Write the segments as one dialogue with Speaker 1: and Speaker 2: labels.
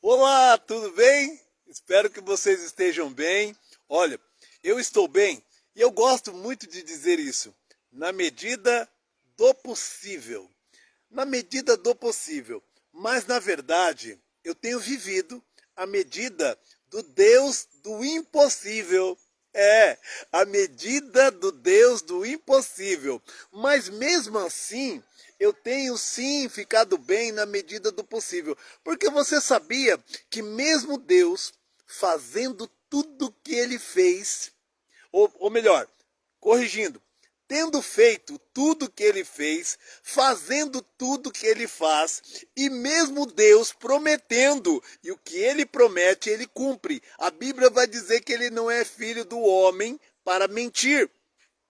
Speaker 1: Olá, tudo bem? Espero que vocês estejam bem. Olha, eu estou bem e eu gosto muito de dizer isso. Na medida do possível. Na medida do possível. Mas, na verdade, eu tenho vivido a medida do Deus do impossível. É, a medida do Deus do impossível. Mas mesmo assim, eu tenho sim ficado bem na medida do possível. Porque você sabia que mesmo Deus fazendo tudo que ele fez, ou melhor, corrigindo, tendo feito tudo que ele fez, fazendo tudo que ele faz, e mesmo Deus prometendo, e o que ele promete, ele cumpre. A Bíblia vai dizer que ele não é filho do homem para mentir.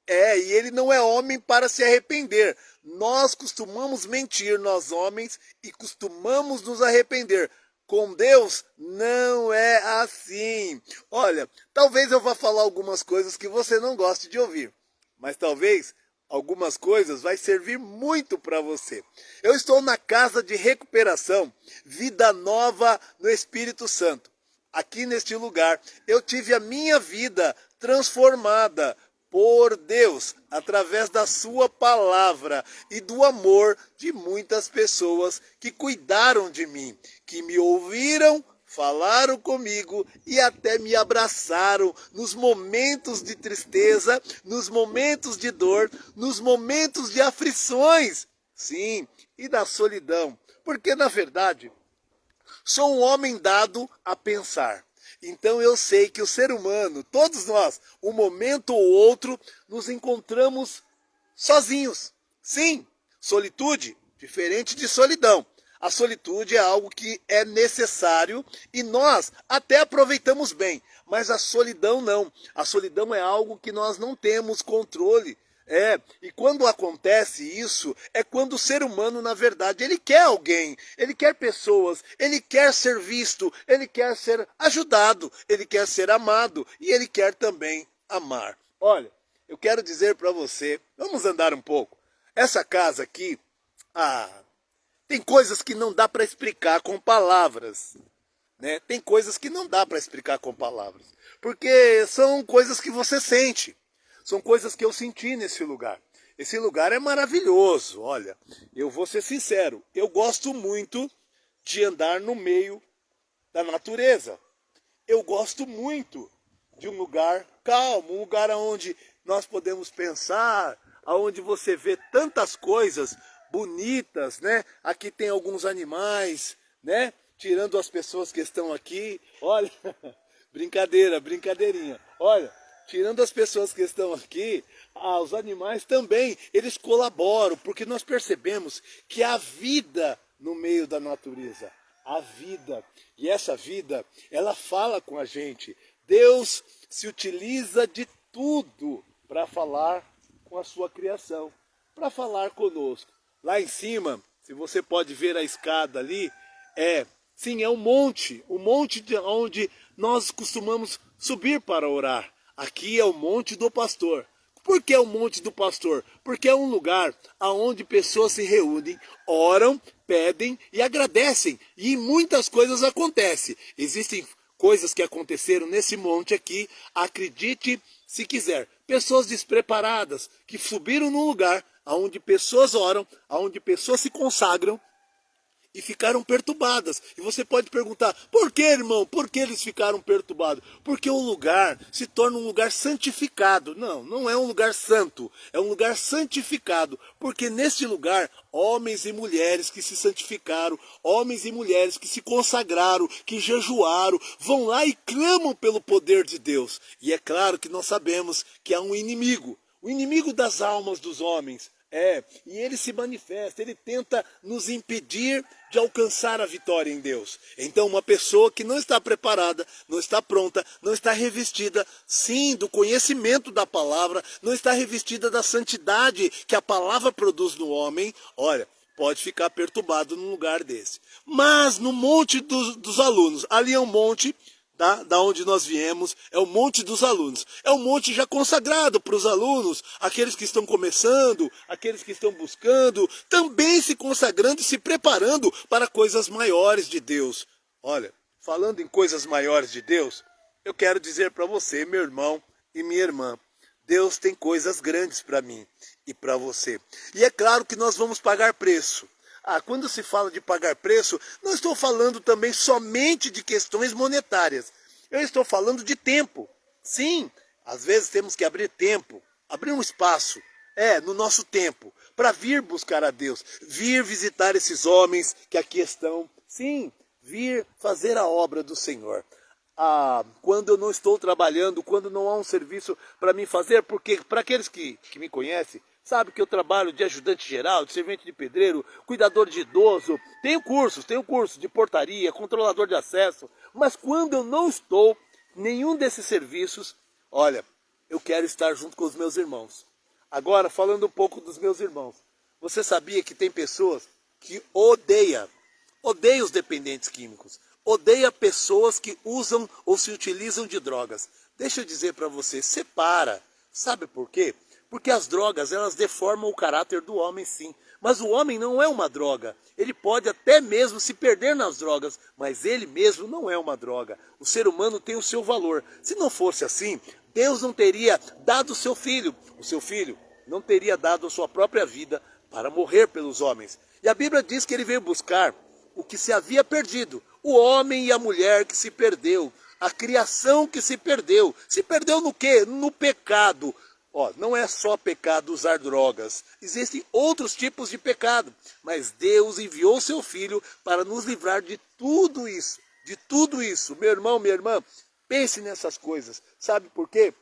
Speaker 1: E ele não é homem para se arrepender. Nós costumamos mentir, nós homens, e costumamos nos arrepender. Com Deus não é assim. Olha, talvez eu vá falar algumas coisas que você não goste de ouvir, mas talvez algumas coisas vai servir muito para você. Eu estou na casa de recuperação, Vida Nova no Espírito Santo. Aqui neste lugar, eu tive a minha vida transformada por Deus, através da sua palavra e do amor de muitas pessoas que cuidaram de mim, que me ouviram, falaram comigo e até me abraçaram nos momentos de tristeza, nos momentos de dor, nos momentos de aflições, sim, e da solidão, porque na verdade sou um homem dado a pensar. Então eu sei que o ser humano, todos nós, um momento ou outro, nos encontramos sozinhos. Sim, solitude, diferente de solidão. A solitude é algo que é necessário e nós até aproveitamos bem, mas a solidão não. A solidão é algo que nós não temos controle. E quando acontece isso, é quando o ser humano, na verdade, ele quer alguém, ele quer pessoas, ele quer ser visto, ele quer ser ajudado, ele quer ser amado e ele quer também amar. Olha, eu quero dizer para você, vamos andar um pouco. Essa casa aqui, tem coisas que não dá para explicar com palavras, né? Tem coisas que não dá para explicar com palavras, porque são coisas que você sente. São coisas que eu senti nesse lugar. Esse lugar é maravilhoso. Olha, eu vou ser sincero, eu gosto muito de andar no meio da natureza. Eu gosto muito de um lugar calmo, um lugar onde nós podemos pensar, onde você vê tantas coisas bonitas, né? Aqui tem alguns animais, né? Tirando as pessoas que estão aqui. Olha, brincadeira, brincadeirinha. Olha, tirando as pessoas que estão aqui, os animais também, eles colaboram, porque nós percebemos que há vida no meio da natureza. A vida. E essa vida, ela fala com a gente. Deus se utiliza de tudo para falar com a sua criação, para falar conosco. Lá em cima, se você pode ver a escada ali, sim, é um monte de onde nós costumamos subir para orar. Aqui é o Monte do Pastor. Por que é o Monte do Pastor? Porque é um lugar onde pessoas se reúnem, oram, pedem e agradecem. E muitas coisas acontecem. Existem coisas que aconteceram nesse monte aqui, acredite se quiser. Pessoas despreparadas que subiram num lugar onde pessoas oram, onde pessoas se consagram, e ficaram perturbadas. E você pode perguntar, por que, irmão? Por que eles ficaram perturbados? Porque o lugar se torna um lugar santificado. Não, não é um lugar santo, é um lugar santificado. Porque neste lugar, homens e mulheres que se santificaram, homens e mulheres que se consagraram, que jejuaram, vão lá e clamam pelo poder de Deus. E é claro que nós sabemos que há um inimigo, o inimigo das almas dos homens. E ele se manifesta, ele tenta nos impedir de alcançar a vitória em Deus. Então uma pessoa que não está preparada, não está pronta, não está revestida, sim, do conhecimento da palavra, não está revestida da santidade que a palavra produz no homem, olha, pode ficar perturbado num lugar desse. Mas no monte dos alunos, ali é um monte da onde nós viemos, é o monte dos alunos. É um monte já consagrado para os alunos, aqueles que estão começando, aqueles que estão buscando, também se consagrando e se preparando para coisas maiores de Deus. Olha, falando em coisas maiores de Deus, eu quero dizer para você, meu irmão e minha irmã, Deus tem coisas grandes para mim e para você. E é claro que nós vamos pagar preço. Quando se fala de pagar preço, não estou falando também somente de questões monetárias. Eu estou falando de tempo. Sim, às vezes temos que abrir tempo, abrir um espaço, no nosso tempo, para vir buscar a Deus, vir visitar esses homens que aqui estão. Sim, vir fazer a obra do Senhor. Quando eu não estou trabalhando, quando não há um serviço para mim fazer, porque para aqueles que me conhecem, sabe que eu trabalho de ajudante geral, de servente de pedreiro, cuidador de idoso, tenho curso de portaria, controlador de acesso, mas quando eu não estou em nenhum desses serviços, olha, eu quero estar junto com os meus irmãos. Agora, falando um pouco dos meus irmãos, você sabia que tem pessoas que odeiam os dependentes químicos, odeia pessoas que usam ou se utilizam de drogas. Deixa eu dizer para você, separa. Sabe por quê? Porque as drogas, elas deformam o caráter do homem, sim. Mas o homem não é uma droga. Ele pode até mesmo se perder nas drogas, mas ele mesmo não é uma droga. O ser humano tem o seu valor. Se não fosse assim, Deus não teria dado o seu filho. O seu filho não teria dado a sua própria vida para morrer pelos homens. E a Bíblia diz que ele veio buscar o que se havia perdido. O homem e a mulher que se perdeu. A criação que se perdeu. Se perdeu no quê? No pecado. Não é só pecado usar drogas. Existem outros tipos de pecado. Mas Deus enviou seu Filho para nos livrar de tudo isso. De tudo isso. Meu irmão, minha irmã, pense nessas coisas. Sabe por quê?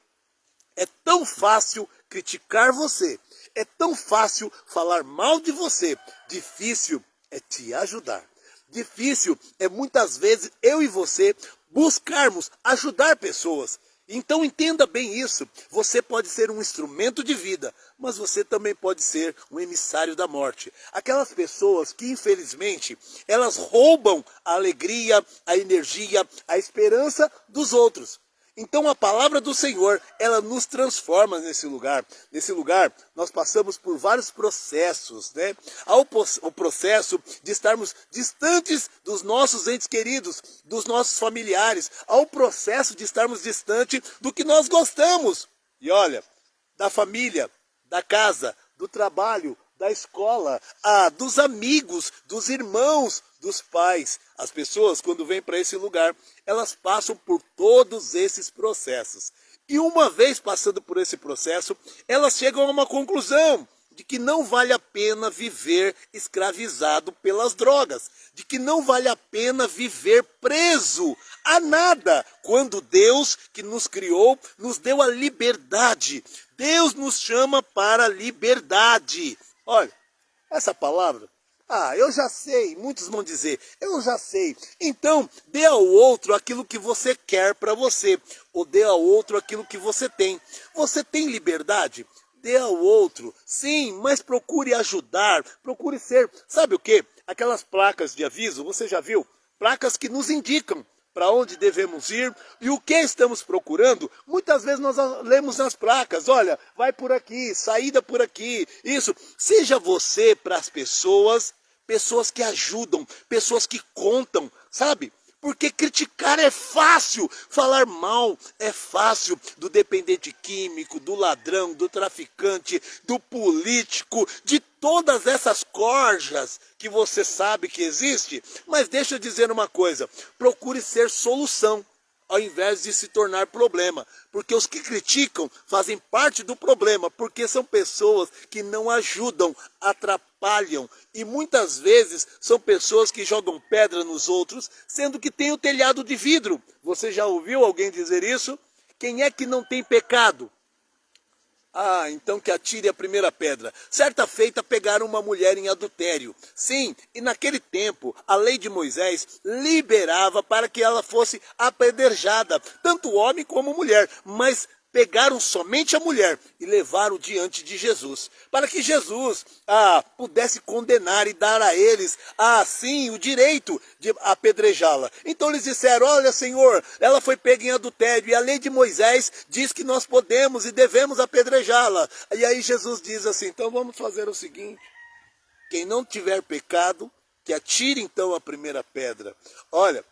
Speaker 1: É tão fácil criticar você. É tão fácil falar mal de você. Difícil é te ajudar. Difícil é muitas vezes eu e você buscarmos ajudar pessoas. Então entenda bem isso, você pode ser um instrumento de vida, mas você também pode ser um emissário da morte. Aquelas pessoas que infelizmente elas roubam a alegria, a energia, a esperança dos outros. Então a palavra do Senhor, ela nos transforma nesse lugar. Nesse lugar, nós passamos por vários processos, né? Há o processo de estarmos distantes dos nossos entes queridos, dos nossos familiares. Há o processo de estarmos distante do que nós gostamos. E olha, da família, da casa, do trabalho, da escola, dos amigos, dos irmãos, dos pais. As pessoas, quando vêm para esse lugar, elas passam por todos esses processos. E uma vez passando por esse processo, elas chegam a uma conclusão de que não vale a pena viver escravizado pelas drogas, de que não vale a pena viver preso a nada, quando Deus, que nos criou, nos deu a liberdade. Deus nos chama para a liberdade. Olha, essa palavra, eu já sei, muitos vão dizer, eu já sei. Então, dê ao outro aquilo que você quer para você, ou dê ao outro aquilo que você tem. Você tem liberdade? Dê ao outro, sim, mas procure ajudar, procure ser, sabe o quê? Aquelas placas de aviso, você já viu? Placas que nos indicam para onde devemos ir e o que estamos procurando. Muitas vezes nós lemos nas placas, olha, vai por aqui, saída por aqui, isso. Seja você para as pessoas que ajudam, pessoas que contam, sabe? Porque criticar é fácil, falar mal é fácil do dependente químico, do ladrão, do traficante, do político, de todas essas corjas que você sabe que existe. Mas deixa eu dizer uma coisa, procure ser solução ao invés de se tornar problema. Porque os que criticam fazem parte do problema, porque são pessoas que não ajudam, atrapalham. E muitas vezes são pessoas que jogam pedra nos outros, sendo que tem o telhado de vidro. Você já ouviu alguém dizer isso? Quem é que não tem pecado? Então que atire a primeira pedra. Certa feita pegaram uma mulher em adultério. Sim, e naquele tempo a lei de Moisés liberava para que ela fosse apedrejada, tanto homem como mulher, mas pegaram somente a mulher e levaram diante de Jesus, para que Jesus pudesse condenar e dar a eles, sim, o direito de apedrejá-la. Então eles disseram, olha Senhor, ela foi pega em adultério e a lei de Moisés diz que nós podemos e devemos apedrejá-la. E aí Jesus diz assim, então vamos fazer o seguinte, quem não tiver pecado, que atire então a primeira pedra. Olha,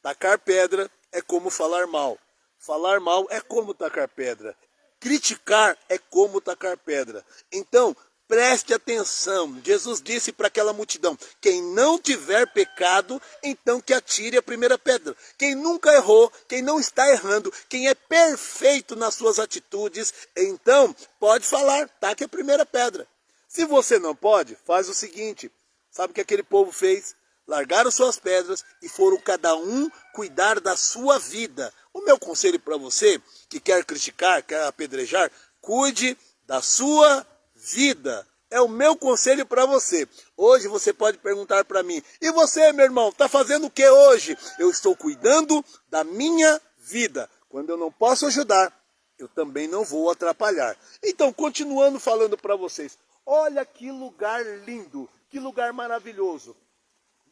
Speaker 1: Tacar pedra é como falar mal. Falar mal é como tacar pedra. Criticar é como tacar pedra. Então, preste atenção. Jesus disse para aquela multidão: quem não tiver pecado, então que atire a primeira pedra. Quem nunca errou, quem não está errando, quem é perfeito nas suas atitudes, então pode falar, taque a primeira pedra. Se você não pode, faz o seguinte: sabe o que aquele povo fez? Largaram suas pedras e foram cada um cuidar da sua vida. O meu conselho para você que quer criticar, quer apedrejar, cuide da sua vida. É o meu conselho para você. Hoje você pode perguntar para mim: e você, meu irmão, está fazendo o que hoje? Eu estou cuidando da minha vida. Quando eu não posso ajudar, eu também não vou atrapalhar. Então, continuando falando para vocês, olha que lugar lindo, que lugar maravilhoso.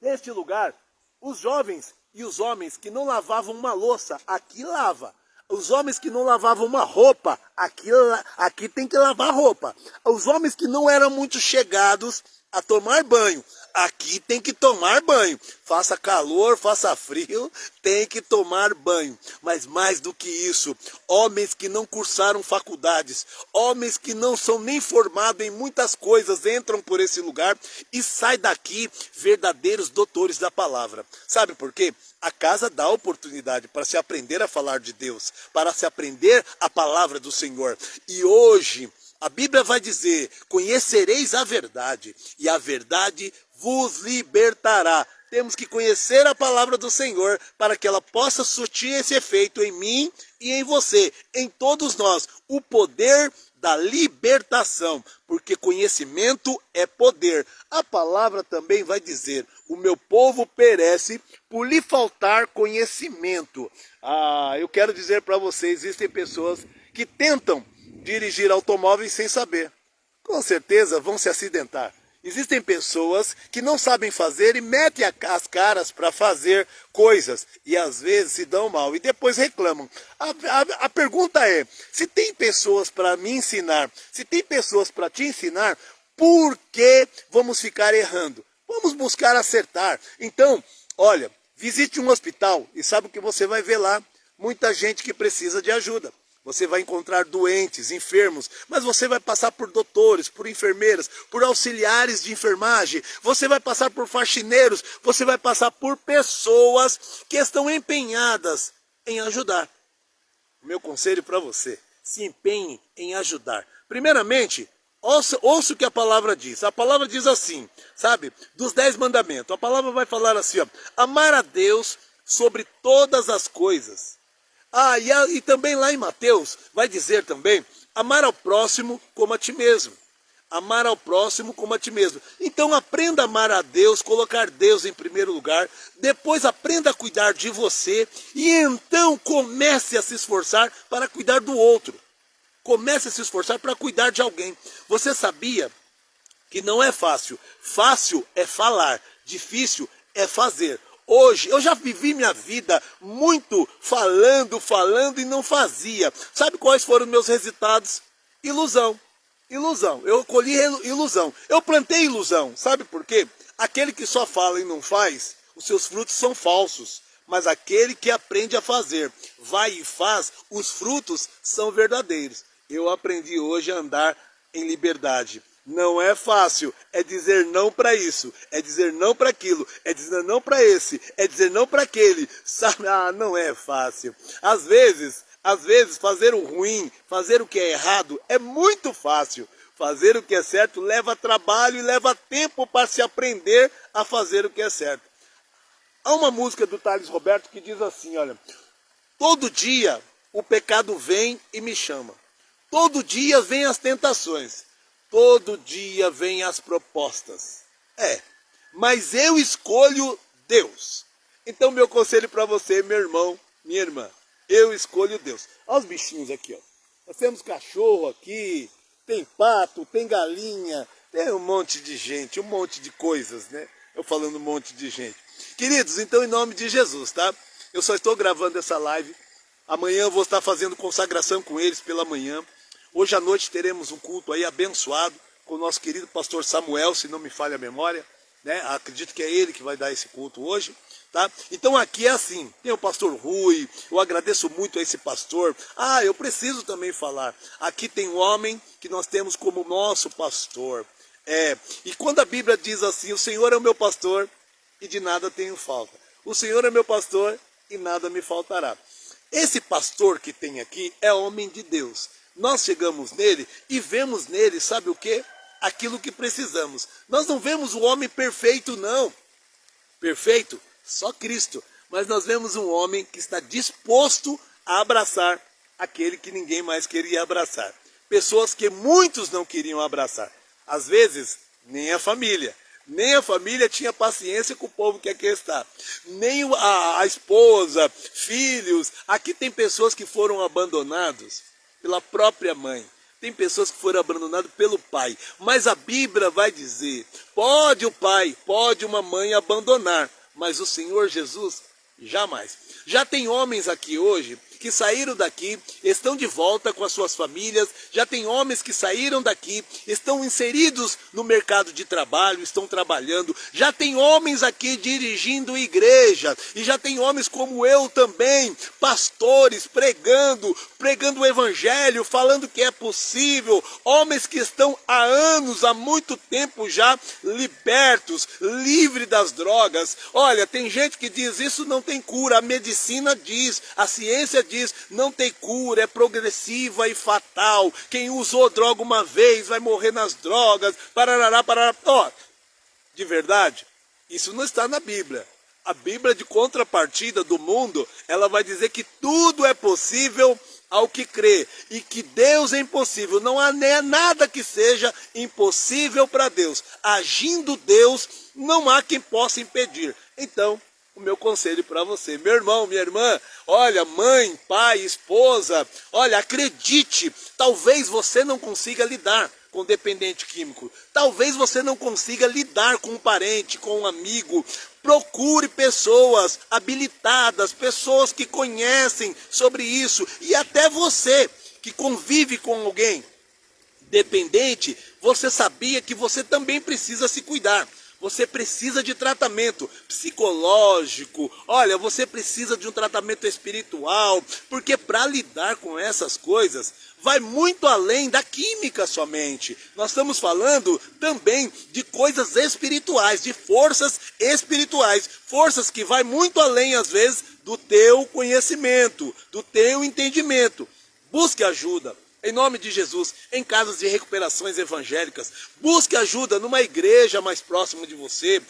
Speaker 1: Neste lugar, os jovens e os homens que não lavavam uma louça, aqui lava. Os homens que não lavavam uma roupa, aqui tem que lavar roupa. Os homens que não eram muito chegados a tomar banho, aqui tem que tomar banho. Faça calor, faça frio, tem que tomar banho. Mas mais do que isso, homens que não cursaram faculdades, homens que não são nem formados em muitas coisas, entram por esse lugar e saem daqui verdadeiros doutores da palavra. Sabe por quê? A casa dá oportunidade para se aprender a falar de Deus, para se aprender a palavra do Senhor. E hoje a Bíblia vai dizer: conhecereis a verdade, e a verdade vos libertará. Temos que conhecer a palavra do Senhor para que ela possa surtir esse efeito em mim e em você, em todos nós, o poder da libertação, porque conhecimento é poder. A palavra também vai dizer: o meu povo perece por lhe faltar conhecimento. Eu quero dizer para vocês, existem pessoas que tentam dirigir automóveis sem saber. Com certeza vão se acidentar. Existem pessoas que não sabem fazer e metem as caras para fazer coisas e às vezes se dão mal e depois reclamam. A pergunta é: se tem pessoas para me ensinar, se tem pessoas para te ensinar, por que vamos ficar errando? Vamos buscar acertar. Então, olha, visite um hospital e sabe o que você vai ver lá? Muita gente que precisa de ajuda. Você vai encontrar doentes, enfermos, mas você vai passar por doutores, por enfermeiras, por auxiliares de enfermagem, você vai passar por faxineiros, você vai passar por pessoas que estão empenhadas em ajudar. O meu conselho para você: se empenhe em ajudar. Primeiramente, ouça o que a palavra diz. A palavra diz assim, sabe, dos 10 mandamentos. A palavra vai falar assim, ó: amar a Deus sobre todas as coisas. E também lá em Mateus vai dizer também: amar ao próximo como a ti mesmo. Amar ao próximo como a ti mesmo. Então aprenda a amar a Deus, colocar Deus em primeiro lugar. Depois aprenda a cuidar de você. E então comece a se esforçar para cuidar do outro. Comece a se esforçar para cuidar de alguém. Você sabia que não é fácil? Fácil é falar, difícil é fazer. Hoje, eu já vivi minha vida muito falando e não fazia. Sabe quais foram os meus resultados? Ilusão. Ilusão. Eu colhi ilusão. Eu plantei ilusão. Sabe por quê? Aquele que só fala e não faz, os seus frutos são falsos. Mas aquele que aprende a fazer, vai e faz, os frutos são verdadeiros. Eu aprendi hoje a andar em liberdade. Não é fácil, é dizer não para isso, é dizer não para aquilo, é dizer não para esse, é dizer não para aquele, sabe? Não é fácil. Às vezes fazer o ruim, fazer o que é errado é muito fácil. Fazer o que é certo leva trabalho e leva tempo para se aprender a fazer o que é certo. Há uma música do Thales Roberto que diz assim, olha: todo dia o pecado vem e me chama. Todo dia vem as tentações. Todo dia vem as propostas. Mas eu escolho Deus. Então meu conselho para você, meu irmão, minha irmã: eu escolho Deus. Olha os bichinhos aqui, ó. Nós temos cachorro aqui, tem pato, tem galinha, tem um monte de gente, um monte de coisas, né? Eu falando um monte de gente. Queridos, então em nome de Jesus, tá? Eu só estou gravando essa live. Amanhã eu vou estar fazendo consagração com eles pela manhã. Hoje à noite teremos um culto aí abençoado com o nosso querido pastor Samuel, se não me falha a memória. né? Acredito que é ele que vai dar esse culto hoje. Tá? Então aqui é assim, tem o pastor Rui, eu agradeço muito a esse pastor. Eu preciso também falar, aqui tem um homem que nós temos como nosso pastor. E quando a Bíblia diz assim, o Senhor é o meu pastor e de nada tenho falta. O Senhor é meu pastor e nada me faltará. Esse pastor que tem aqui é homem de Deus. Nós chegamos nele e vemos nele, sabe o quê? Aquilo que precisamos. Nós não vemos o homem perfeito, não. Perfeito? Só Cristo. Mas nós vemos um homem que está disposto a abraçar aquele que ninguém mais queria abraçar. Pessoas que muitos não queriam abraçar. Às vezes, nem a família. Nem a família tinha paciência com o povo que aqui está. Nem a esposa, filhos. Aqui tem pessoas que foram abandonados pela própria mãe. Tem pessoas que foram abandonadas pelo pai. Mas a Bíblia vai dizer, pode o pai, pode uma mãe abandonar, mas o Senhor Jesus, jamais. Já tem homens aqui hoje que saíram daqui, estão de volta com as suas famílias. Já tem homens que saíram daqui, estão inseridos no mercado de trabalho, estão trabalhando. Já tem homens aqui dirigindo igreja. E já tem homens como eu também, pastores, pregando o evangelho, falando que é possível. Homens que estão há anos, há muito tempo já, libertos, livres das drogas. Olha, tem gente que diz, isso não tem cura. A medicina diz, a ciência diz, não tem cura, é progressiva e fatal. Quem usou droga uma vez vai morrer nas drogas. Parará. De verdade, isso não está na Bíblia. A Bíblia, de contrapartida do mundo, ela vai dizer que tudo é possível ao que crê, e que Deus é impossível. Não há nada que seja impossível para Deus. Agindo Deus, não há quem possa impedir. Então, o meu conselho para você, meu irmão, minha irmã, olha, mãe, pai, esposa, olha, acredite, talvez você não consiga lidar com dependente químico, talvez você não consiga lidar com um parente, com um amigo. Procure pessoas habilitadas, pessoas que conhecem sobre isso, e até você que convive com alguém dependente, você sabia que você também precisa se cuidar. Você precisa de tratamento psicológico, olha, você precisa de um tratamento espiritual, porque para lidar com essas coisas, vai muito além da química somente. Nós estamos falando também de coisas espirituais, de forças espirituais, forças que vai muito além, às vezes, do teu conhecimento, do teu entendimento. Busque ajuda. Em nome de Jesus, em casas de recuperações evangélicas, busque ajuda numa igreja mais próxima de você.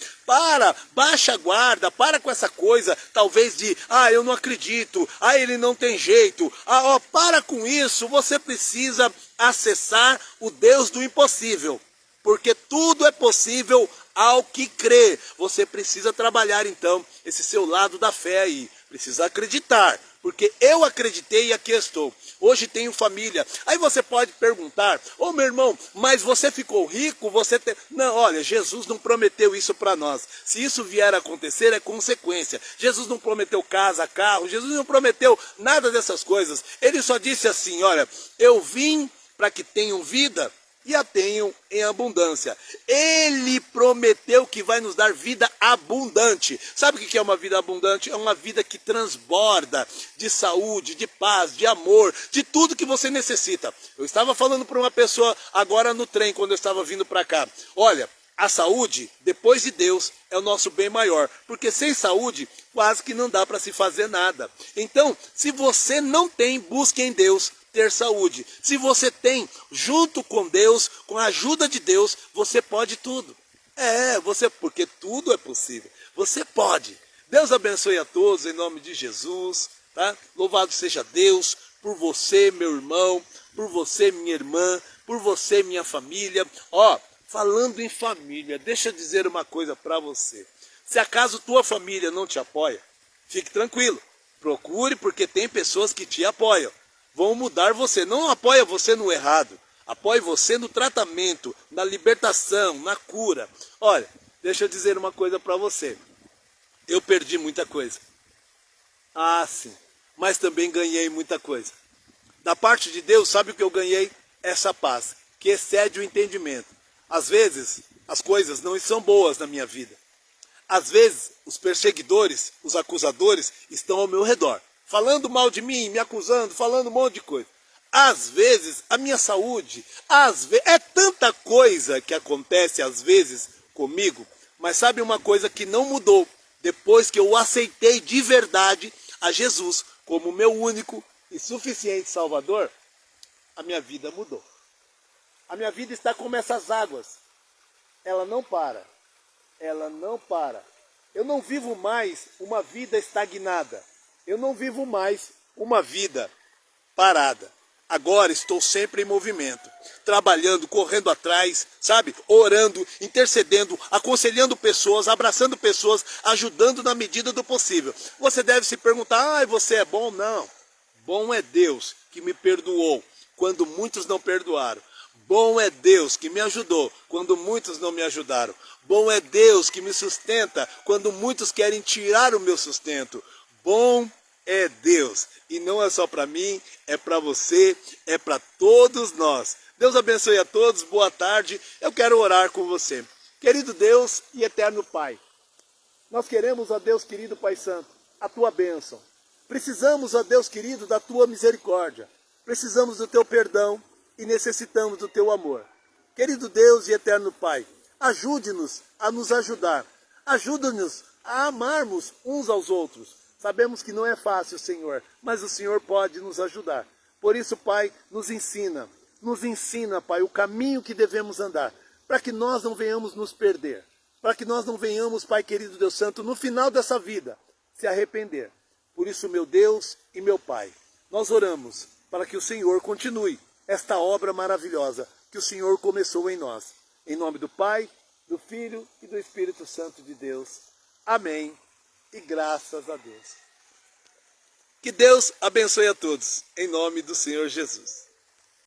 Speaker 1: Baixa a guarda, para com essa coisa, talvez de, eu não acredito, ele não tem jeito. Para com isso, você precisa acessar o Deus do impossível, porque tudo é possível ao que crê. Você precisa trabalhar então esse seu lado da fé aí, precisa acreditar. Porque eu acreditei e aqui estou. Hoje tenho família. Aí você pode perguntar, meu irmão, mas você ficou rico? Não, olha, Jesus não prometeu isso para nós. Se isso vier a acontecer, é consequência. Jesus não prometeu casa, carro, Jesus não prometeu nada dessas coisas. Ele só disse assim, olha, eu vim para que tenham vida e a tenham em abundância. Ele prometeu que vai nos dar vida abundante. Sabe o que é uma vida abundante? É uma vida que transborda de saúde, de paz, de amor, de tudo que você necessita. Eu estava falando para uma pessoa agora no trem, quando eu estava vindo para cá. Olha, a saúde, depois de Deus, é o nosso bem maior. Porque sem saúde, quase que não dá para se fazer nada. Então, se você não tem, busque em Deus ter saúde. Se você tem, junto com Deus, com a ajuda de Deus, você pode tudo. Porque tudo é possível. Você pode. Deus abençoe a todos em nome de Jesus, tá? Louvado seja Deus por você, meu irmão, por você, minha irmã, por você, minha família. Falando em família, deixa eu dizer uma coisa para você. Se acaso tua família não te apoia, fique tranquilo. Procure, porque tem pessoas que te apoiam. Vão mudar você. Não apoia você no errado. Apoie você no tratamento, na libertação, na cura. Olha, deixa eu dizer uma coisa para você. Eu perdi muita coisa. Sim. Mas também ganhei muita coisa. Da parte de Deus, sabe o que eu ganhei? Essa paz, que excede o entendimento. Às vezes, as coisas não estão boas na minha vida. Às vezes, os perseguidores, os acusadores, estão ao meu redor, falando mal de mim, me acusando, falando um monte de coisa. Às vezes, a minha saúde, é tanta coisa que acontece às vezes comigo, mas sabe uma coisa que não mudou? Depois que eu aceitei de verdade a Jesus como meu único e suficiente Salvador, a minha vida mudou. A minha vida está como essas águas. Ela não para. Ela não para. Eu não vivo mais uma vida estagnada. Eu não vivo mais uma vida parada. Agora estou sempre em movimento, trabalhando, correndo atrás, sabe? Orando, intercedendo, aconselhando pessoas, abraçando pessoas, ajudando na medida do possível. Você deve se perguntar, você é bom? Não. Bom é Deus que me perdoou quando muitos não perdoaram. Bom é Deus que me ajudou quando muitos não me ajudaram. Bom é Deus que me sustenta quando muitos querem tirar o meu sustento. Bom é Deus. E não é só para mim, é para você, é para todos nós. Deus abençoe a todos, boa tarde. Eu quero orar com você. Querido Deus e eterno Pai, nós queremos, ó Deus querido Pai Santo, a Tua bênção. Precisamos, ó Deus querido, da Tua misericórdia. Precisamos do Teu perdão e necessitamos do Teu amor. Querido Deus e eterno Pai, ajude-nos a nos ajudar. Ajuda-nos a amarmos uns aos outros. Sabemos que não é fácil, Senhor, mas o Senhor pode nos ajudar. Por isso, Pai, nos ensina, Pai, o caminho que devemos andar, para que nós não venhamos nos perder, para que nós não venhamos, Pai querido Deus Santo, no final dessa vida, se arrepender. Por isso, meu Deus e meu Pai, nós oramos para que o Senhor continue esta obra maravilhosa que o Senhor começou em nós. Em nome do Pai, do Filho e do Espírito Santo de Deus. Amém. E graças a Deus. Que Deus abençoe a todos, em nome do Senhor Jesus.